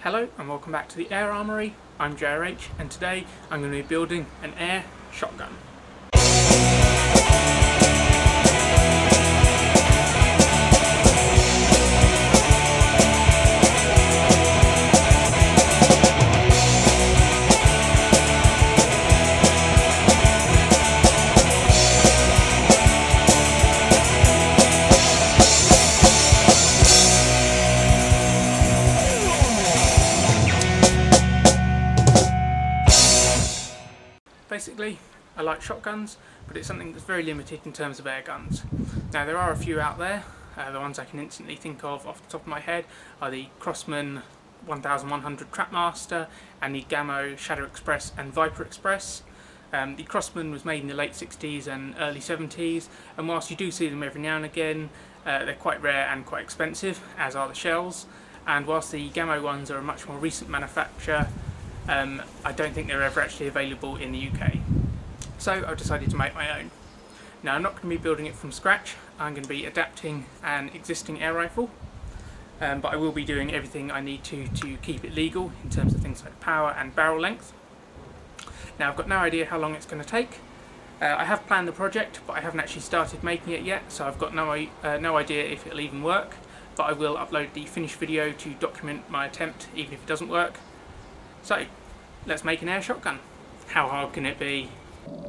Hello and welcome back to the Air Armoury. I'm JRH and today I'm going to be building an air shotgun. Basically, I like shotguns, but it's something that's very limited in terms of air guns. Now there are a few out there. The ones I can instantly think of off the top of my head are the Crosman 1100 Trapmaster and the Gammo Shadow Express and Viper Express. The Crosman was made in the late 60s and early 70s, and whilst you do see them every now and again, they're quite rare and quite expensive, as are the shells. And whilst the Gammo ones are a much more recent manufacture, I don't think they're ever actually available in the UK. So I've decided to make my own. Now I'm not going to be building it from scratch. I'm going to be adapting an existing air rifle, but I will be doing everything I need to keep it legal in terms of things like power and barrel length. Now I've got no idea how long it's going to take. I have planned the project, but I haven't actually started making it yet, so I've got no idea if it'll even work, but I will upload the finished video to document my attempt even if it doesn't work. So, let's make an air shotgun. How hard can it be?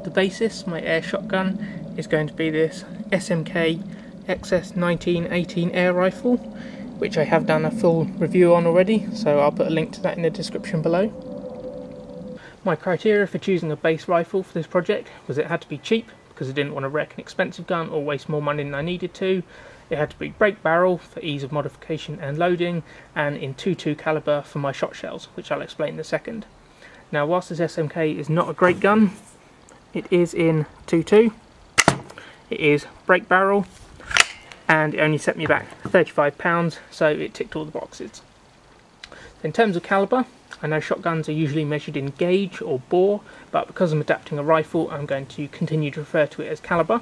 The basis, my air shotgun, is going to be this SMK XS 1918 air rifle, which I have done a full review on already, so I'll put a link to that in the description below. My criteria for choosing a base rifle for this project was it had to be cheap, because I didn't want to wreck an expensive gun or waste more money than I needed to. It had to be break barrel for ease of modification and loading, and in .22 caliber for my shot shells, which I'll explain in a second. Now whilst this SMK is not a great gun, it is in .22, it is break barrel, and it only set me back £35, so it ticked all the boxes. In terms of caliber, I know shotguns are usually measured in gauge or bore, but because I'm adapting a rifle I'm going to continue to refer to it as caliber.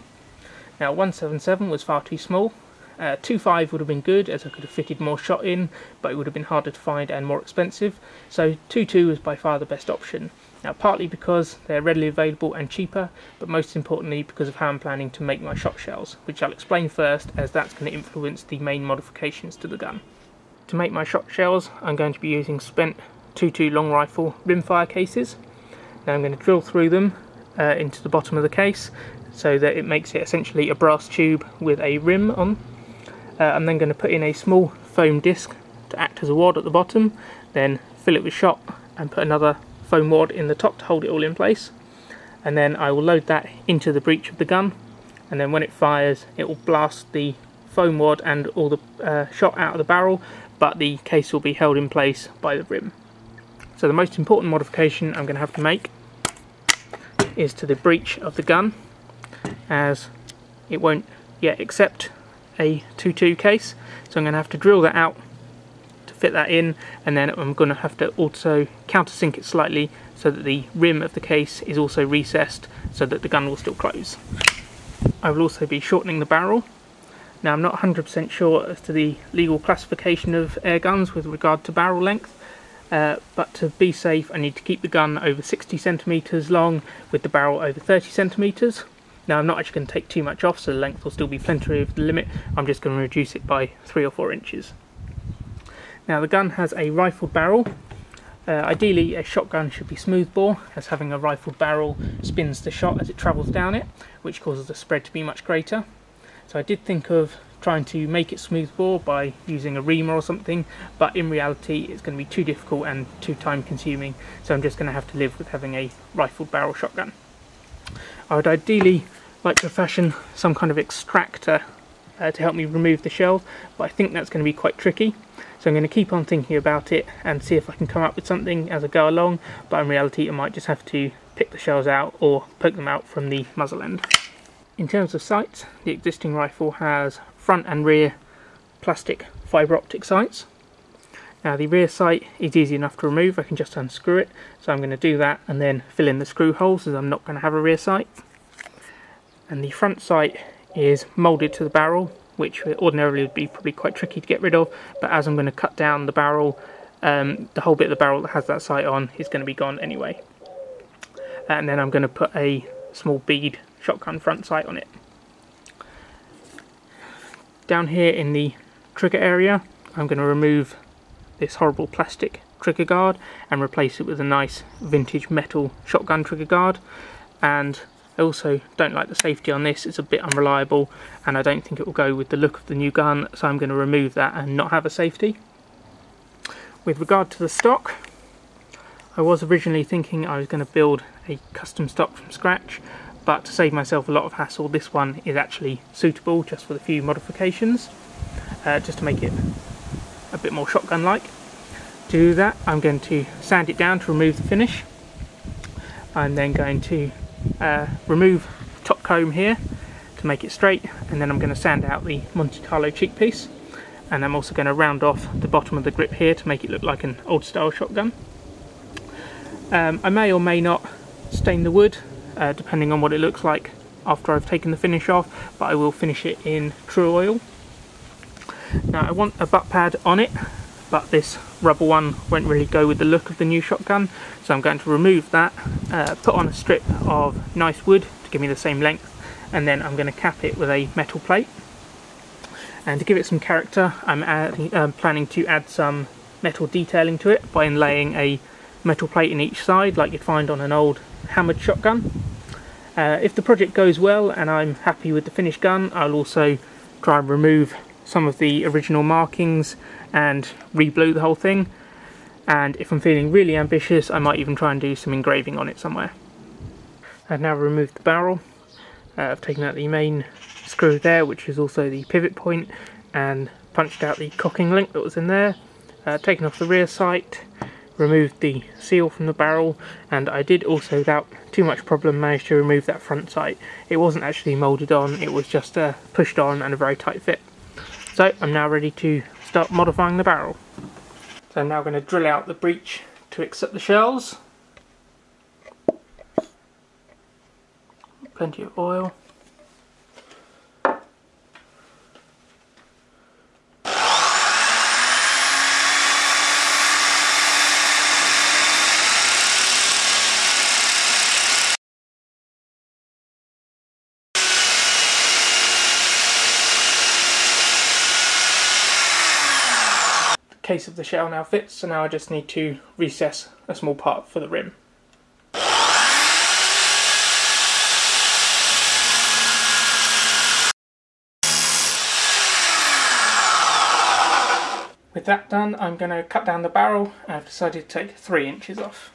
Now 177 was far too small. 2.5 would have been good, as I could have fitted more shot in, but it would have been harder to find and more expensive, so 2.2 is by far the best option. Now partly because they're readily available and cheaper, but most importantly because of how I'm planning to make my shot shells, which I'll explain first, as that's going to influence the main modifications to the gun. To make my shot shells I'm going to be using spent .22 long rifle rimfire cases. Now I'm going to drill through them into the bottom of the case, so that it makes it essentially a brass tube with a rim on. I'm then going to put in a small foam disc to act as a wad at the bottom, then fill it with shot and put another foam wad in the top to hold it all in place, and then I will load that into the breech of the gun, and then when it fires it will blast the foam wad and all the shot out of the barrel, but the case will be held in place by the rim. So the most important modification I'm going to have to make is to the breech of the gun, as it won't yet accept a .22 case, so I'm going to have to drill that out to fit that in, and then I'm going to have to also countersink it slightly so that the rim of the case is also recessed so that the gun will still close. I will also be shortening the barrel. Now I'm not 100% sure as to the legal classification of air guns with regard to barrel length, but to be safe I need to keep the gun over 60 centimeters long with the barrel over 30 centimeters. Now I'm not actually going to take too much off, so the length will still be plenty of the limit. I'm just going to reduce it by 3 or 4 inches. Now the gun has a rifled barrel. Ideally a shotgun should be smooth bore, as having a rifled barrel spins the shot as it travels down it, which causes the spread to be much greater. So I did think of trying to make it smooth bore by using a reamer or something, but in reality it's going to be too difficult and too time consuming, so I'm just going to have to live with having a rifled barrel shotgun. I would ideally like to fashion some kind of extractor to help me remove the shells, but I think that's going to be quite tricky, so I'm going to keep on thinking about it and see if I can come up with something as I go along, but in reality I might just have to pick the shells out or poke them out from the muzzle end. In terms of sights, the existing rifle has front and rear plastic fibre optic sights. Now the rear sight is easy enough to remove, I can just unscrew it, so I'm going to do that and then fill in the screw holes, as I'm not going to have a rear sight. And the front sight is moulded to the barrel, which ordinarily would be probably quite tricky to get rid of, but as I'm going to cut down the barrel the whole bit of the barrel that has that sight on is going to be gone anyway. And then I'm going to put a small bead shotgun front sight on it. Down here in the trigger area, I'm going to remove this horrible plastic trigger guard and replace it with a nice vintage metal shotgun trigger guard. And I also don't like the safety on this, it's a bit unreliable and I don't think it will go with the look of the new gun, so I'm going to remove that and not have a safety. With regard to the stock, I was originally thinking I was going to build a custom stock from scratch, but to save myself a lot of hassle, this one is actually suitable just with a few modifications, just to make it a bit more shotgun-like. To do that, I'm going to sand it down to remove the finish. I'm then going to remove the top comb here to make it straight, and then I'm going to sand out the Monte Carlo cheek piece, and I'm also going to round off the bottom of the grip here to make it look like an old style shotgun. I may or may not stain the wood, depending on what it looks like after I've taken the finish off, but I will finish it in true oil. Now I want a butt pad on it, but this rubber one won't really go with the look of the new shotgun, so I'm going to remove that, put on a strip of nice wood to give me the same length, and then I'm going to cap it with a metal plate. And to give it some character, I'm planning to add some metal detailing to it by inlaying a metal plate in each side like you'd find on an old hammered shotgun. If the project goes well and I'm happy with the finished gun, I'll also try and remove some of the original markings and re-blue the whole thing, and if I'm feeling really ambitious I might even try and do some engraving on it somewhere. I've now removed the barrel. I've taken out the main screw there, which is also the pivot point, and punched out the cocking link that was in there, taken off the rear sight, removed the seal from the barrel, and I did also, without too much problem, manage to remove that front sight. It wasn't actually moulded on, it was just pushed on and a very tight fit. So I'm now ready to start modifying the barrel. So I'm now going to drill out the breech to accept the shells. Plenty of oil. Case of the shell now fits, so now I just need to recess a small part for the rim. With that done, I'm going to cut down the barrel, and I've decided to take 3 inches off.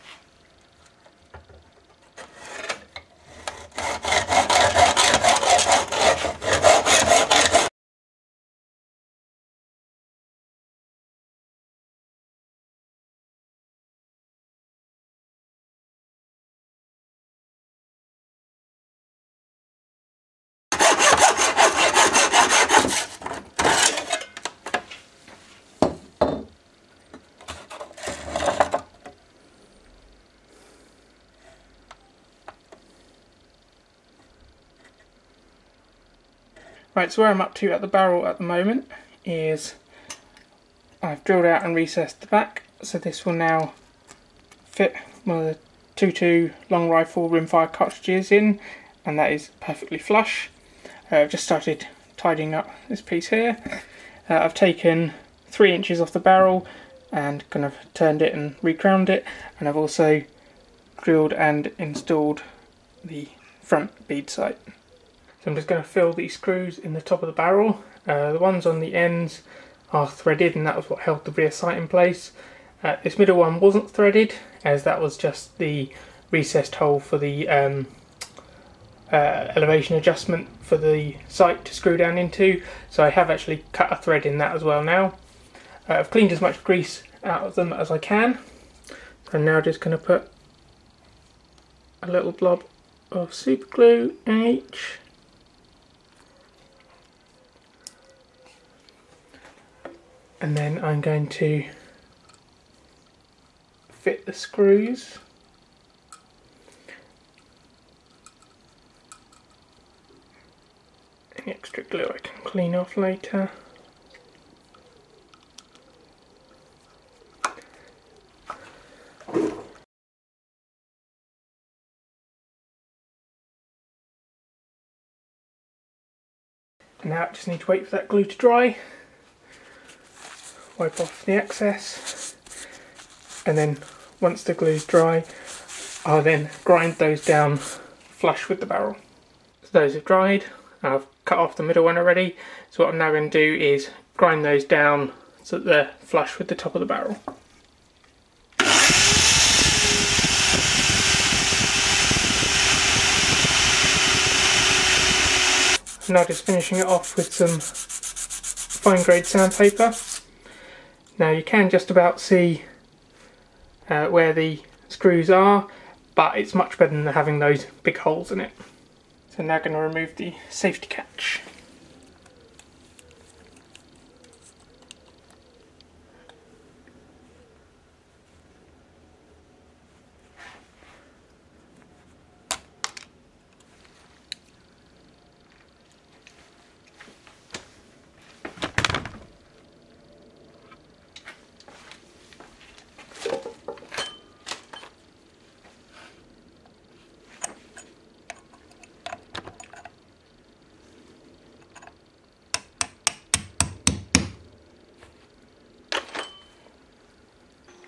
Right, so where I'm up to at the barrel at the moment is I've drilled out and recessed the back, so this will now fit one of the 2.2 long rifle rimfire cartridges in, and that is perfectly flush. I've just started tidying up this piece here. I've taken 3 inches off the barrel and kind of turned it and recrowned it, and I've also drilled and installed the front bead sight. So I'm just going to fill these screws in the top of the barrel. The ones on the ends are threaded, and that was what held the rear sight in place. This middle one wasn't threaded, as that was just the recessed hole for the elevation adjustment for the sight to screw down into, so I have actually cut a thread in that as well now. I've cleaned as much grease out of them as I can. So I'm now just going to put a little blob of super glue in each. And then I'm going to fit the screws. Any extra glue I can clean off later. Now I just need to wait for that glue to dry, wipe off the excess, and then once the glue's dry, I'll then grind those down flush with the barrel. So those have dried. I've cut off the middle one already, so what I'm now going to do is grind those down so that they're flush with the top of the barrel. I'm now just finishing it off with some fine grade sandpaper. Now you can just about see where the screws are, but it's much better than having those big holes in it. So now I'm going to remove the safety catch.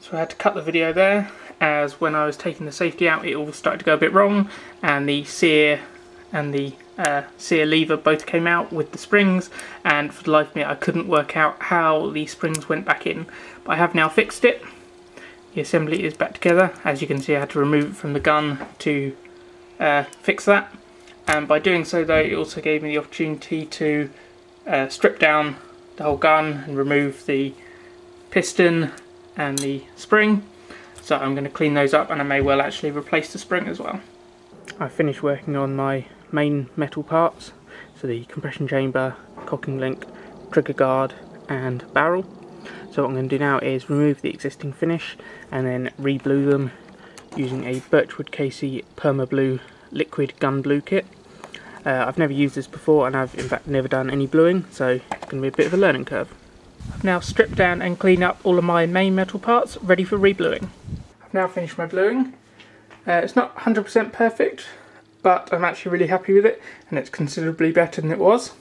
So I had to cut the video there, as when I was taking the safety out it all started to go a bit wrong, and the sear and the sear lever both came out with the springs, and for the life of me I couldn't work out how the springs went back in. But I have now fixed it. The assembly is back together. As you can see, I had to remove it from the gun to fix that, and by doing so though it also gave me the opportunity to strip down the whole gun and remove the piston and the spring. So I'm going to clean those up, and I may well actually replace the spring as well. I finished working on my main metal parts, so the compression chamber, cocking link, trigger guard and barrel. So what I'm going to do now is remove the existing finish and then re-blue them using a Birchwood Casey Perma Blue liquid gun blue kit. I've never used this before, and I've in fact never done any bluing, so it's going to be a bit of a learning curve. I've now stripped down and cleaned up all of my main metal parts, ready for re-bluing. I've now finished my bluing. It's not 100% perfect, but I'm actually really happy with it, and it's considerably better than it was.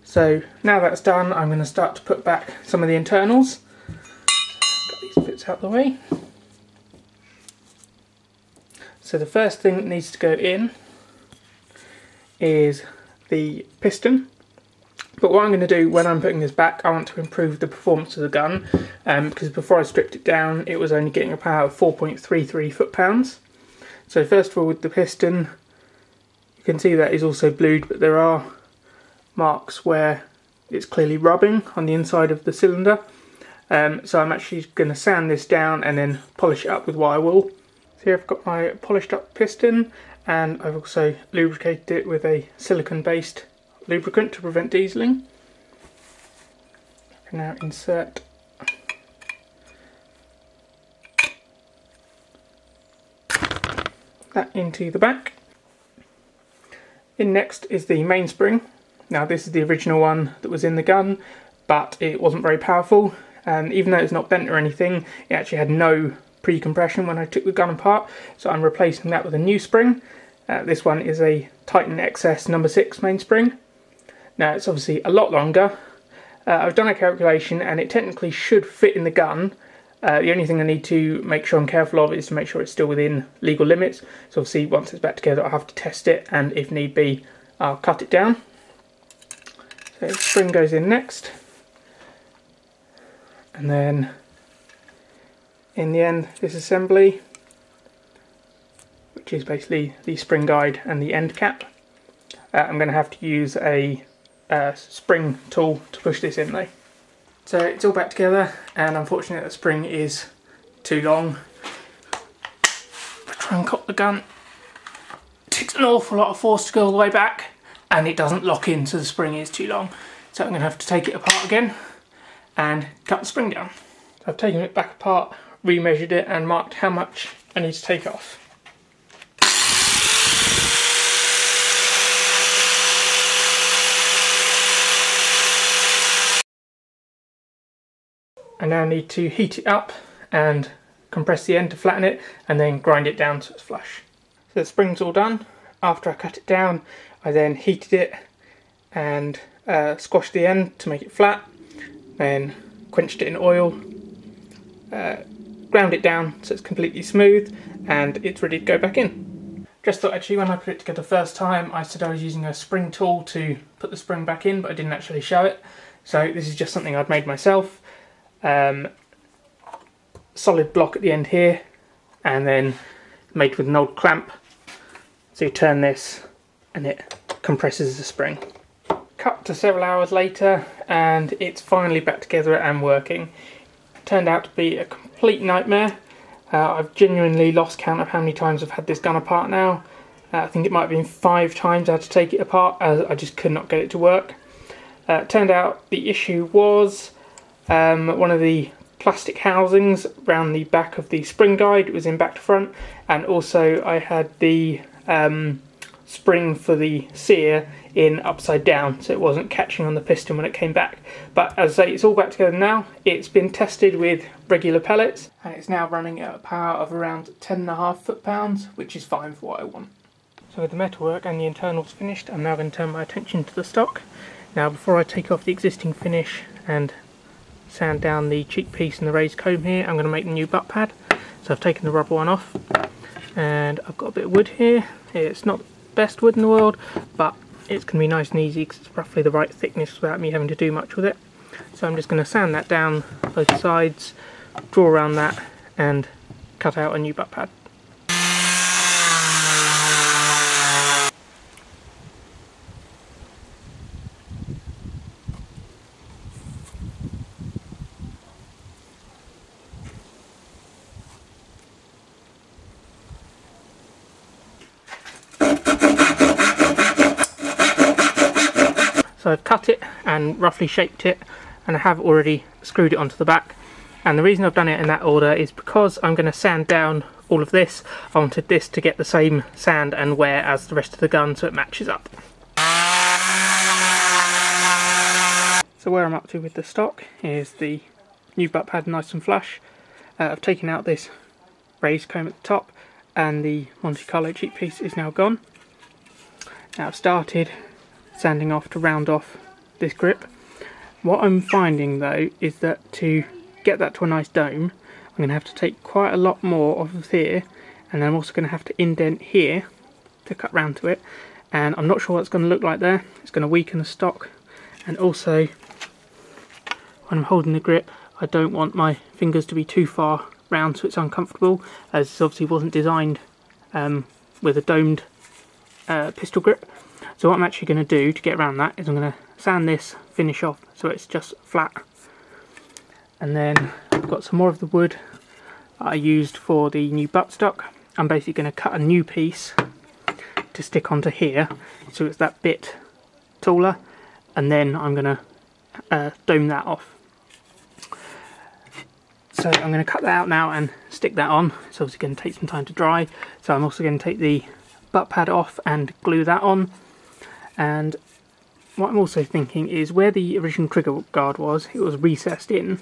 So now that's done, I'm going to start to put back some of the internals. Got these bits out of the way. So the first thing that needs to go in is the piston. But what I'm going to do when I'm putting this back, I want to improve the performance of the gun, because before I stripped it down it was only getting a power of 4.33 foot-pounds. So first of all, with the piston, you can see that is also blued, but there are marks where it's clearly rubbing on the inside of the cylinder. So I'm actually going to sand this down and then polish it up with wire wool. So here I've got my polished up piston, and I've also lubricated it with a silicone based lubricant to prevent dieseling. I can now insert that into the back. In next is the mainspring. Now this is the original one that was in the gun, but it wasn't very powerful, and even though it's not bent or anything, it actually had no pre-compression when I took the gun apart, so I'm replacing that with a new spring. This one is a Titan XS number 6 mainspring. Now it's obviously a lot longer. I've done a calculation and it technically should fit in the gun. The only thing I need to make sure I'm careful of is to make sure it's still within legal limits. So obviously once it's back together I'll have to test it, and if need be I'll cut it down. So the spring goes in next, and then in the end this assembly, which is basically the spring guide and the end cap. I'm going to have to use a spring tool to push this in though. So it's all back together, and unfortunately the spring is too long. I try and cock the gun. It takes an awful lot of force to go all the way back, and it doesn't lock in, so the spring is too long. So I'm going to have to take it apart again and cut the spring down. So I've taken it back apart, remeasured it and marked how much I need to take off. I now need to heat it up and compress the end to flatten it, and then grind it down so it's flush. So the spring's all done. After I cut it down, I then heated it and squashed the end to make it flat, then quenched it in oil, ground it down so it's completely smooth, and it's ready to go back in. Just thought actually when I put it together first time I said I was using a spring tool to put the spring back in, but I didn't actually show it, so this is just something I'd made myself. Solid block at the end here, and then made with an old clamp, so you turn this and it compresses the spring. Cut to several hours later and it's finally back together and working. It turned out to be a complete nightmare. I've genuinely lost count of how many times I've had this gun apart now. I think it might have been 5 times I had to take it apart as I just could not get it to work. It turned out the issue was one of the plastic housings around the back of the spring guide. It was in back to front, and also I had the spring for the sear in upside down, so it wasn't catching on the piston when it came back. But as I say, it's all back together now. It's been tested with regular pellets and it's now running at a power of around 10.5 foot-pounds, which is fine for what I want. So with the metalwork and the internals finished, I'm now going to turn my attention to the stock. Now before I take off the existing finish and sand down the cheek piece and the raised comb here, I'm going to make the new butt pad. So I've taken the rubber one off and I've got a bit of wood here. It's not the best wood in the world, but it's going to be nice and easy because it's roughly the right thickness without me having to do much with it. So I'm just going to sand that down both sides, draw around that and cut out a new butt pad. So I've cut it and roughly shaped it, and I have already screwed it onto the back. And the reason I've done it in that order is because I'm going to sand down all of this. I wanted this to get the same sand and wear as the rest of the gun so it matches up. So where I'm up to with the stock is the new butt pad nice and flush. I've taken out this raised comb at the top and the Monte Carlo cheek piece is now gone. Now I've started sanding off to round off this grip. What I'm finding though is that to get that to a nice dome, I'm going to have to take quite a lot more off of here, and then I'm also going to have to indent here to cut round to it, and I'm not sure what it's going to look like there. It's going to weaken the stock, and also when I'm holding the grip I don't want my fingers to be too far round so it's uncomfortable, as this obviously wasn't designed with a domed pistol grip. So what I'm actually going to do to get around that is I'm going to sand this finish off so it's just flat. And then I've got some more of the wood that I used for the new buttstock. I'm basically going to cut a new piece to stick onto here so it's that bit taller, and then I'm going to dome that off. So I'm going to cut that out now and stick that on. It's obviously going to take some time to dry, so I'm also going to take the butt pad off and glue that on. And what I'm also thinking is where the original trigger guard was, it was recessed in.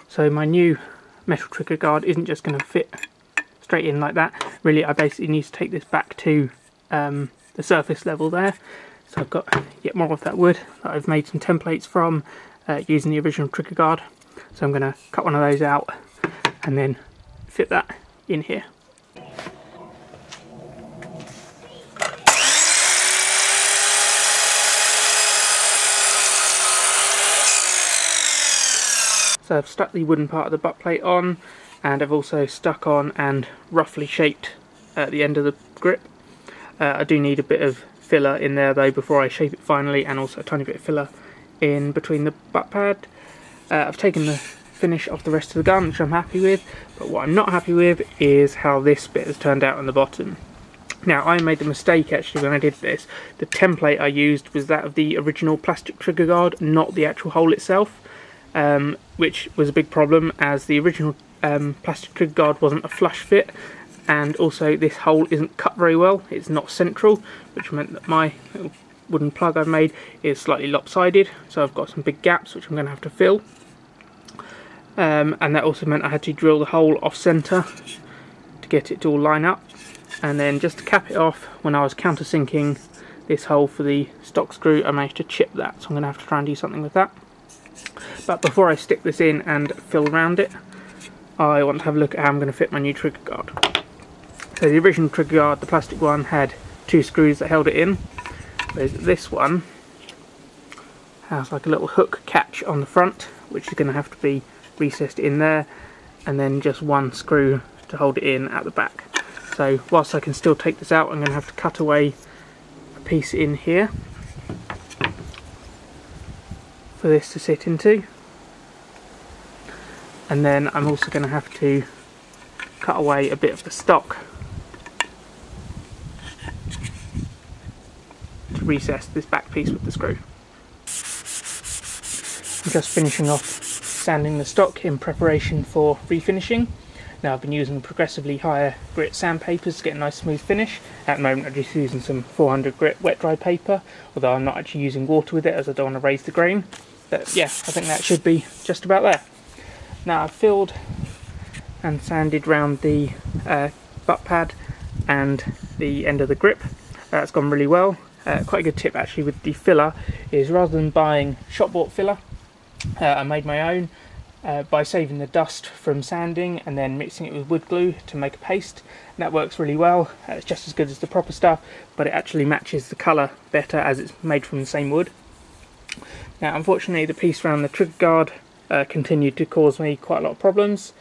So my new metal trigger guard isn't just going to fit straight in like that. Really, I basically need to take this back to the surface level there. So I've got yet more of that wood that I've made some templates from using the original trigger guard. So I'm going to cut one of those out and then fit that in here. So I've stuck the wooden part of the butt plate on, and I've also stuck on and roughly shaped at the end of the grip. I do need a bit of filler in there though before I shape it finally, and also a tiny bit of filler in between the butt pad. I've taken the finish off the rest of the gun, which I'm happy with, but what I'm not happy with is how this bit has turned out on the bottom. Now, I made the mistake actually when I did this. The template I used was that of the original plastic trigger guard, not the actual hole itself. Which was a big problem, as the original plastic trigger guard wasn't a flush fit, and also this hole isn't cut very well. It's not central, which meant that my little wooden plug I've made is slightly lopsided, so I've got some big gaps which I'm going to have to fill. And that also meant I had to drill the hole off centre to get it to all line up. And then just to cap it off, when I was countersinking this hole for the stock screw, I managed to chip that, so I'm going to have to try and do something with that. But before I stick this in and fill around it, I want to have a look at how I'm going to fit my new trigger guard. So the original trigger guard, the plastic one, had 2 screws that held it in, whereas this one has like a little hook catch on the front, which is going to have to be recessed in there, and then just 1 screw to hold it in at the back. So whilst I can still take this out, I'm going to have to cut away a piece in here for this to sit into, and then I'm also going to have to cut away a bit of the stock to recess this back piece with the screw. I'm just finishing off sanding the stock in preparation for refinishing. Now I've been using progressively higher grit sandpapers to get a nice smooth finish. At the moment I'm just using some 400 grit wet dry paper, although I'm not actually using water with it as I don't want to raise the grain. But yeah, I think that should be just about there. Now I've filled and sanded round the butt pad and the end of the grip. That's gone really well. Quite a good tip actually with the filler is, rather than buying shop bought filler, I made my own by saving the dust from sanding and then mixing it with wood glue to make a paste. And that works really well. It's just as good as the proper stuff, but it actually matches the colour better as it's made from the same wood. Now unfortunately the piece around the trigger guard continued to cause me quite a lot of problems.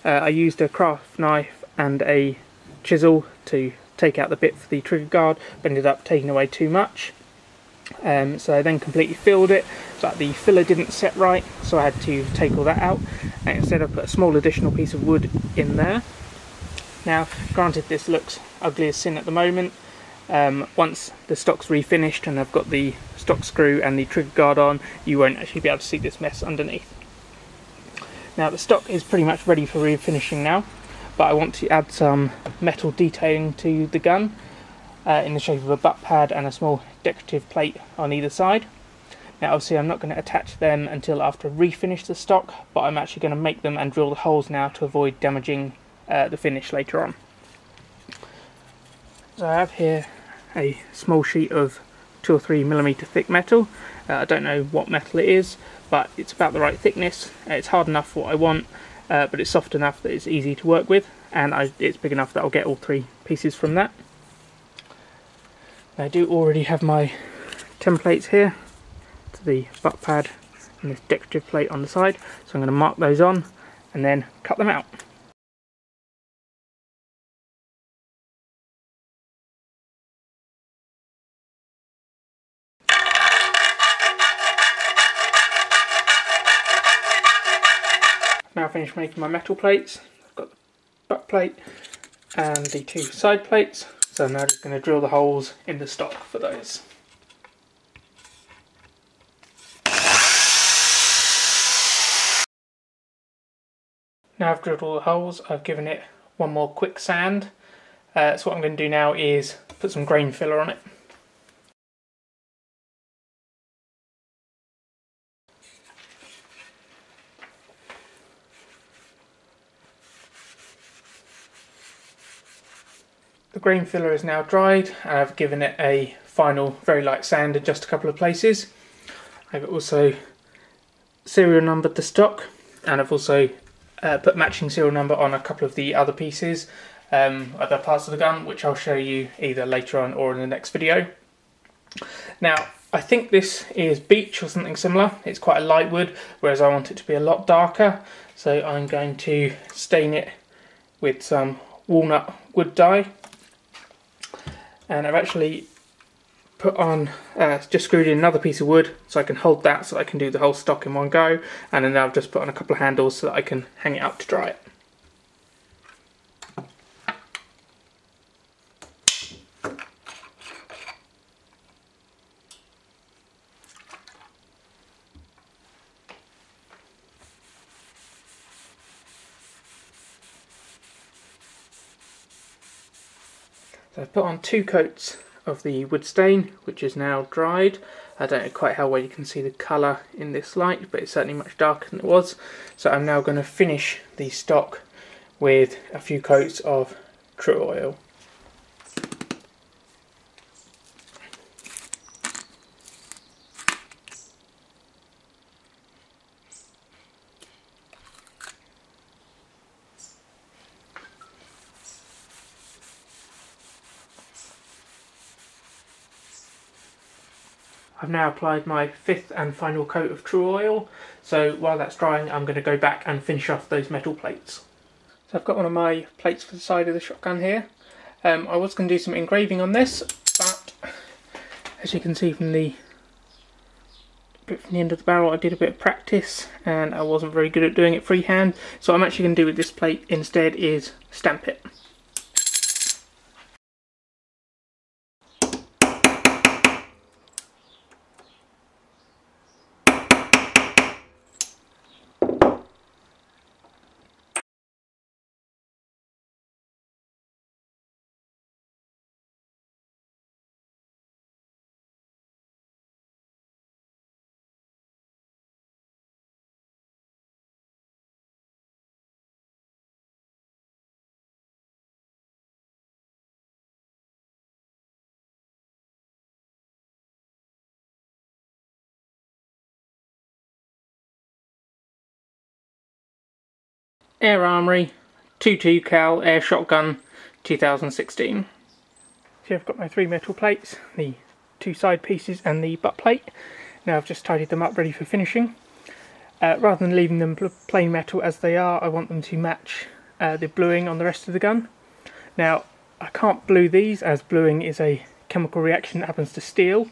I used a craft knife and a chisel to take out the bit for the trigger guard, but ended up taking away too much. So I then completely filled it, but the filler didn't set right, so I had to take all that out, and instead I put a small additional piece of wood in there. Now granted this looks ugly as sin at the moment. Once the stock's refinished and I've got the stock screw and the trigger guard on, you won't actually be able to see this mess underneath. Now the stock is pretty much ready for refinishing now, but I want to add some metal detailing to the gun in the shape of a butt pad and a small decorative plate on either side. Now obviously I'm not going to attach them until after I refinish the stock, but I'm actually going to make them and drill the holes now to avoid damaging the finish later on. So I have here a small sheet of 2 or 3 millimeter thick metal. I don't know what metal it is, but it's about the right thickness. It's hard enough for what I want, but it's soft enough that it's easy to work with, and it's big enough that I'll get all 3 pieces from that. I do already have my templates here to the butt pad and this decorative plate on the side, so I'm going to mark those on and then cut them out. Now finished making my metal plates. I've got the butt plate and the 2 side plates, so I'm now just going to drill the holes in the stock for those. Now I've drilled all the holes, I've given it one more quick sand. So what I'm going to do now is put some grain filler on it. The grain filler is now dried, and I've given it a final very light sand in just a couple of places. I've also serial numbered the stock, and I've also put matching serial number on a couple of the other pieces, other parts of the gun, which I'll show you either later on or in the next video. Now I think this is beech or something similar. It's quite a light wood, whereas I want it to be a lot darker, so I'm going to stain it with some walnut wood dye. And I've actually put on, just screwed in another piece of wood so I can hold that so I can do the whole stock in one go, and then I've just put on a couple of handles so that I can hang it up to dry it. So I've put on 2 coats of the wood stain, which is now dried. I don't know quite how well you can see the colour in this light, but it's certainly much darker than it was. So I'm now going to finish the stock with a few coats of true oil. I've now applied my 5th and final coat of True Oil, so while that's drying I'm going to go back and finish off those metal plates. So I've got one of my plates for the side of the shotgun here. I was going to do some engraving on this, but as you can see from the bit from the end of the barrel, I did a bit of practice and I wasn't very good at doing it freehand, so what I'm actually going to do with this plate instead is stamp it. Air Armoury 22 cal air shotgun 2016. So I've got my 3 metal plates, the 2 side pieces and the butt plate. Now I've just tidied them up ready for finishing. Rather than leaving them plain metal as they are, I want them to match the bluing on the rest of the gun. Now I can't blue these, as bluing is a chemical reaction that happens to steel.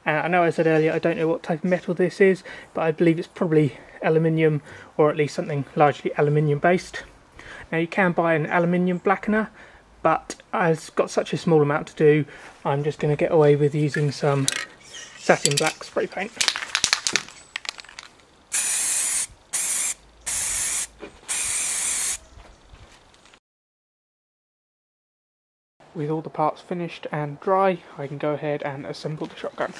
I know I said earlier I don't know what type of metal this is, but I believe it's probably aluminium, or at least something largely aluminium based. Now you can buy an aluminium blackener, but I've got such a small amount to do, I'm just going to get away with using some satin black spray paint. With all the parts finished and dry, I can go ahead and assemble the shotgun.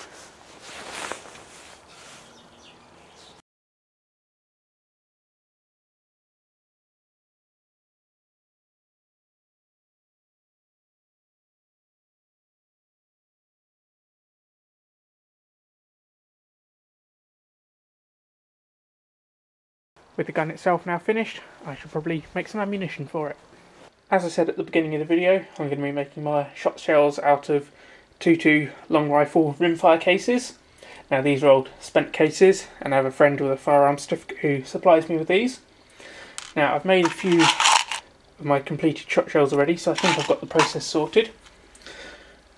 With the gun itself now finished, I should probably make some ammunition for it. As I said at the beginning of the video, I'm going to be making my shot shells out of 2.2 long rifle rimfire cases. Now these are old spent cases, and I have a friend with a firearm certificate who supplies me with these. Now I've made a few of my completed shot shells already, so I think I've got the process sorted.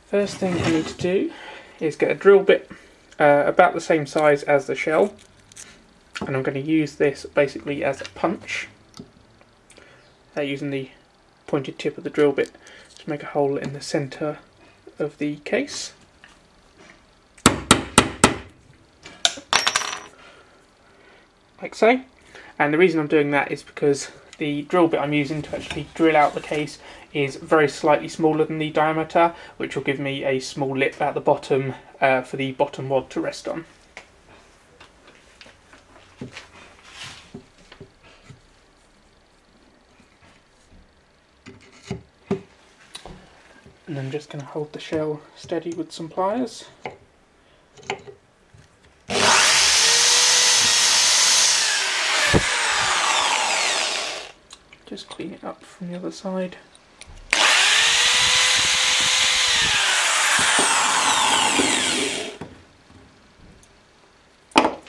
First thing I need to do is get a drill bit about the same size as the shell, and I'm going to use this basically as a punch, using the pointed tip of the drill bit to make a hole in the centre of the case. Like so. And the reason I'm doing that is because the drill bit I'm using to actually drill out the case is very slightly smaller than the diameter, which will give me a small lip at the bottom for the bottom wad to rest on. And I'm just going to hold the shell steady with some pliers. Just clean it up from the other side.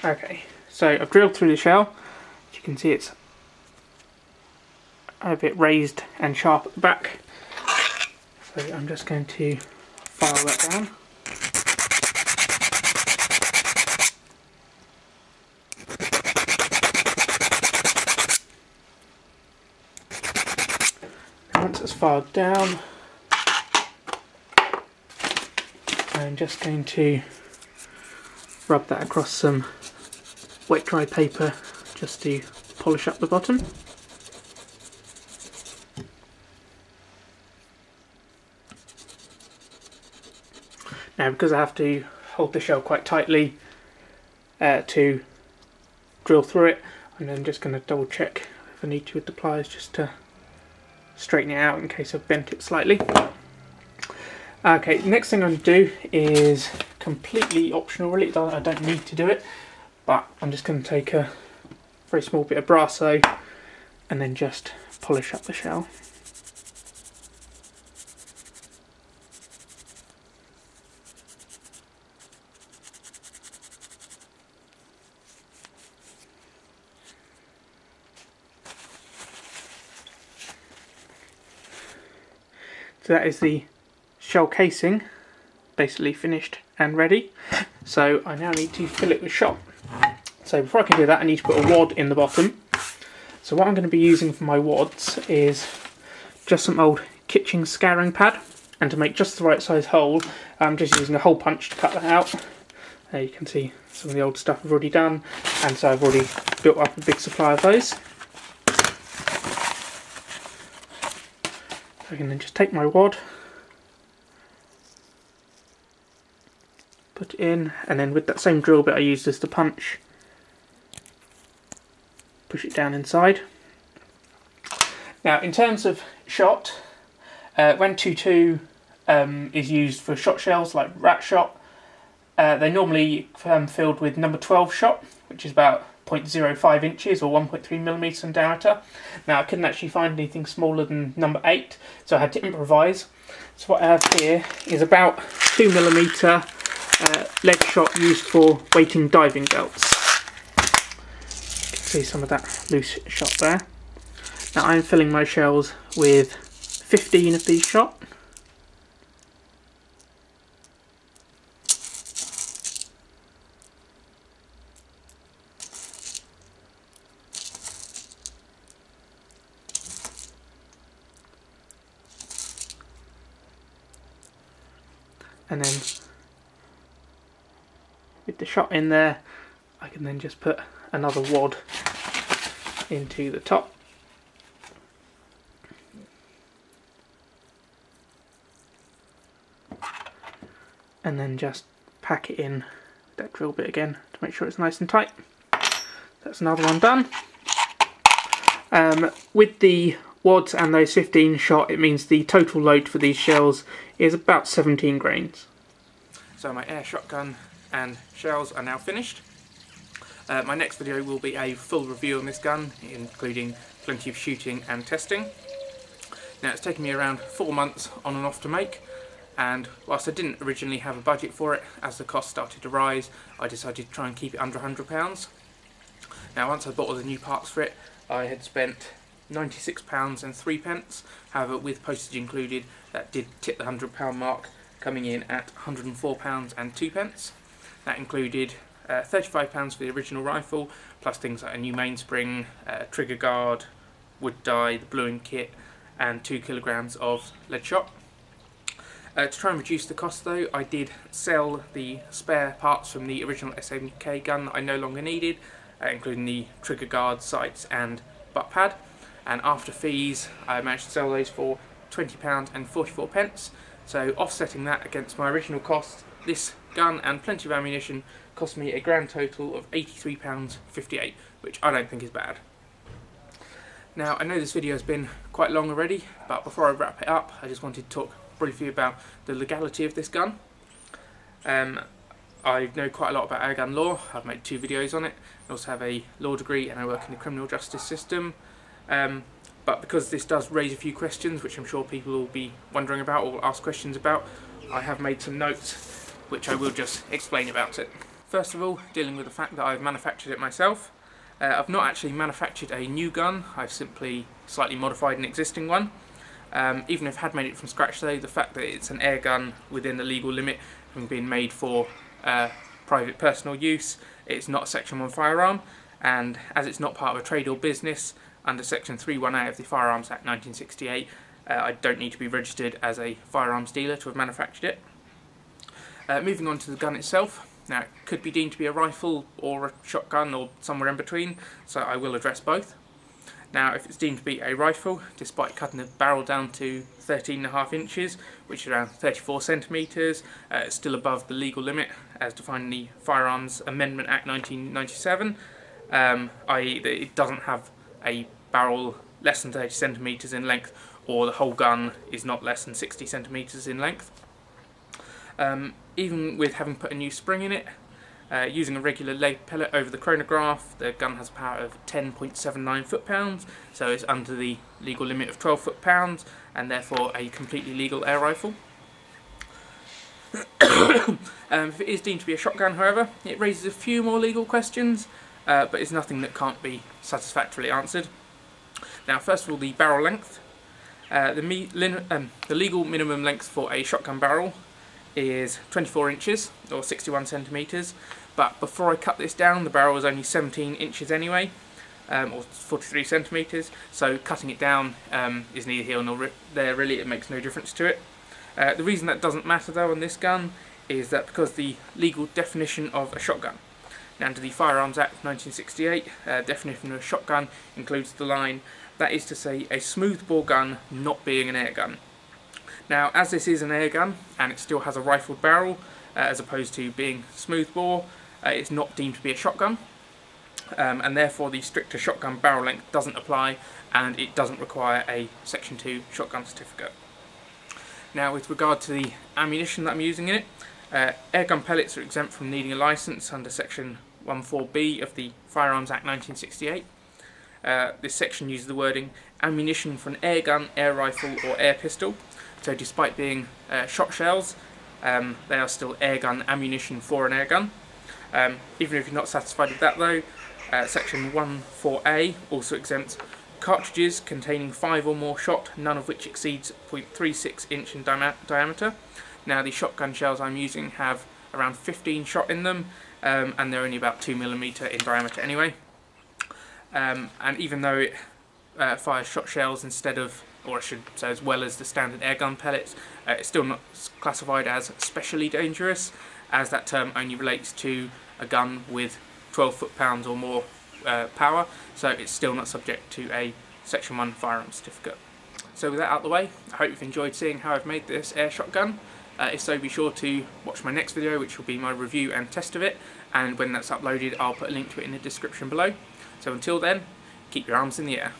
Okay, so I've drilled through the shell. As you can see, it's a bit raised and sharp at the back. So I'm just going to file that down. And once it's filed down, I'm just going to rub that across some wet dry paper just to polish up the bottom. Now, because I have to hold the shell quite tightly to drill through it, and I'm just going to double check if I need to with the pliers just to straighten it out in case I've bent it slightly. Okay, the next thing I'm going to do is completely optional really, I don't need to do it, but I'm just going to take a very small bit of brasso and then just polish up the shell. So that is the shell casing, basically finished and ready. So I now need to fill it with shot. So before I can do that, I need to put a wad in the bottom. So what I'm going to be using for my wads is just some old kitchen scouring pad, and to make just the right size hole, I'm just using a hole punch to cut that out. There you can see some of the old stuff I've already done, and so I've already built up a big supply of those. So I can then just take my wad, put it in, and then with that same drill bit I used as the punch, push it down inside. Now in terms of shot, when 2.2 is used for shot shells like rat shot, they're normally filled with number 12 shot, which is about 0.05 inches or 1.3 millimeters in diameter. Now I couldn't actually find anything smaller than number 8, so I had to improvise. So what I have here is about 2 millimeter lead shot used for weighting diving belts. You can see some of that loose shot there. Now I'm filling my shells with 15 of these shot. And then with the shot in there, I can then just put another wad into the top. And then just pack it in with that drill bit again to make sure it's nice and tight. That's another one done. With the wads and those 15 shot, it means the total load for these shells is about 17 grains. So my air shotgun and shells are now finished. My next video will be a full review on this gun, including plenty of shooting and testing. Now it's taken me around 4 months on and off to make, and whilst I didn't originally have a budget for it, as the cost started to rise, I decided to try and keep it under £100. Now once I bought all the new parts for it, I had spent £96 and 3 pence. However, with postage included, that did tip the £100 mark, coming in at £104 and 2 pence. That included £35 for the original rifle, plus things like a new mainspring, trigger guard, wood die, the bluing kit, and 2 kilograms of lead shot. To try and reduce the cost though, I did sell the spare parts from the original SMK gun that I no longer needed, including the trigger guard, sights and butt pad, and after fees I managed to sell those for £20 and 44 pence. So offsetting that against my original cost, this gun and plenty of ammunition cost me a grand total of £83.58, which I don't think is bad. Now I know this video has been quite long already, but before I wrap it up I just wanted to talk briefly about the legality of this gun. I know quite a lot about airgun law. I've made 2 videos on it. I also have a law degree and I work in the criminal justice system. But because this does raise a few questions, which I'm sure people will be wondering about or will ask questions about, I have made some notes which I will just explain about it. First of all, dealing with the fact that I've manufactured it myself. I've not actually manufactured a new gun, I've simply slightly modified an existing one. Even if I had made it from scratch though, the fact that it's an air gun within the legal limit, having been made for private personal use, it's not a Section 1 firearm, and as it's not part of a trade or business, under Section 318 of the Firearms Act 1968, I don't need to be registered as a firearms dealer to have manufactured it. Moving on to the gun itself. Now it could be deemed to be a rifle or a shotgun or somewhere in between, so I will address both. Now if it's deemed to be a rifle, despite cutting the barrel down to 13.5 inches, which is around 34 centimetres, it's still above the legal limit as defined in the Firearms Amendment Act 1997, i.e. that it doesn't have a barrel less than 30 centimetres in length, or the whole gun is not less than 60 centimetres in length. Even with having put a new spring in it, using a regular lead pellet over the chronograph, the gun has a power of 10.79 foot-pounds, so it's under the legal limit of 12 foot-pounds, and therefore a completely legal air rifle. If it is deemed to be a shotgun, however, it raises a few more legal questions, but it's nothing that can't be satisfactorily answered. Now, first of all, the barrel length. The legal minimum length for a shotgun barrel is 24 inches or 61 centimetres, but before I cut this down the barrel was only 17 inches anyway, or 43 centimetres, so cutting it down is neither here nor there really. It makes no difference to it. The reason that doesn't matter though on this gun is that because the legal definition of a shotgun, now under the Firearms Act 1968, definition of a shotgun includes the line, that is to say a smoothbore gun not being an air gun. Now as this is an air gun and it still has a rifled barrel as opposed to being smoothbore, it's not deemed to be a shotgun, and therefore the stricter shotgun barrel length doesn't apply and it doesn't require a Section 2 shotgun certificate. Now with regard to the ammunition that I'm using in it, airgun pellets are exempt from needing a licence under Section 14B of the Firearms Act 1968. This section uses the wording ammunition for an air gun, air rifle or air pistol. So despite being shot shells, they are still air gun ammunition for an air gun. Even if you're not satisfied with that though, Section 14A also exempts cartridges containing 5 or more shot, none of which exceeds 0.36 inch in diameter. Now the shotgun shells I'm using have around 15 shot in them, and they're only about 2mm in diameter anyway. And even though it fires shot shells instead of, or I should say as well as the standard airgun pellets, it's still not classified as specially dangerous, as that term only relates to a gun with 12 foot-pounds or more power, so it's still not subject to a Section 1 firearms certificate. So with that out of the way, I hope you've enjoyed seeing how I've made this air shotgun. If so, be sure to watch my next video, which will be my review and test of it, and when that's uploaded I'll put a link to it in the description below. So until then, keep your arms in the air.